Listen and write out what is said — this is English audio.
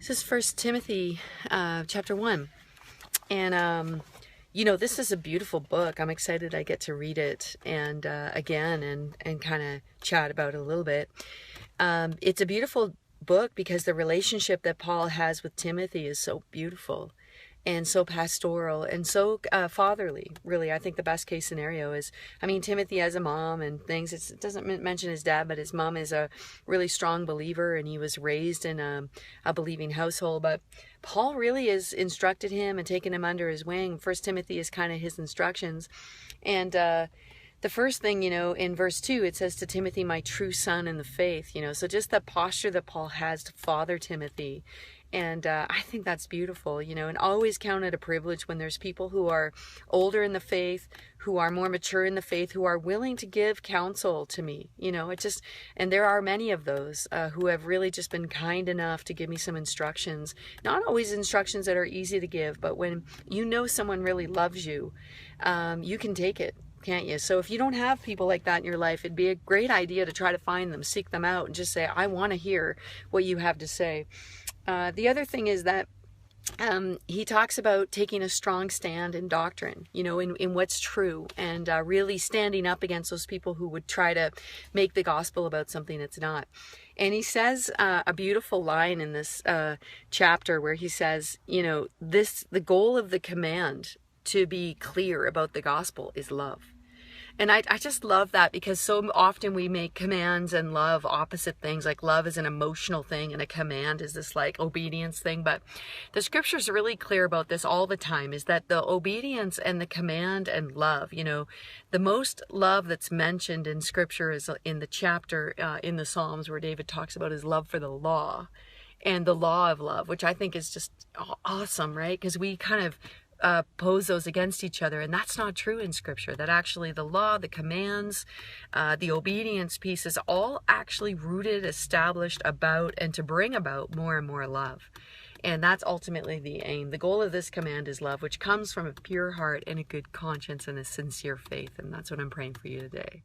This is First Timothy chapter 1. And, this is a beautiful book. I'm excited I get to read it and again and kind of chat about it a little bit. It's a beautiful book because the relationship that Paul has with Timothy is so beautiful and so pastoral and so fatherly, really. I think the best case scenario is, Timothy has a mom and things. It doesn't mention his dad, but his mom is a really strong believer and he was raised in a believing household. But Paul really has instructed him and taken him under his wing. First Timothy is kind of his instructions. And the first thing, in verse 2, it says to Timothy, my true son in the faith, so just the posture that Paul has to father Timothy. And I think that's beautiful, and always count it a privilege when there's people who are older in the faith, who are more mature in the faith, who are willing to give counsel to me, and there are many of those who have really just been kind enough to give me some instructions, not always instructions that are easy to give, but when someone really loves you, you can take it. Can't you? So if you don't have people like that in your life, it'd be a great idea to try to find them, seek them out, and just say, I want to hear what you have to say. The other thing is that he talks about taking a strong stand in doctrine, in what's true, and really standing up against those people who would try to make the gospel about something that's not. And he says a beautiful line in this chapter where he says, the goal of the command to be clear about the gospel is love. And I just love that, because so often we make commands and love opposite things. Like love is an emotional thing and a command is this like obedience thing. But the scripture's really clear about this all the time, is that the obedience and the command and love, the most love that's mentioned in scripture is in the chapter in the Psalms where David talks about his love for the law and the law of love, which I think is just awesome, right? Because we kind of pose those against each other, and that's not true in scripture. That actually the law, the commands, the obedience piece is all actually rooted, established about, and to bring about more and more love. And that's ultimately the aim. The goal of this command is love, which comes from a pure heart and a good conscience and a sincere faith. And that's what I'm praying for you today.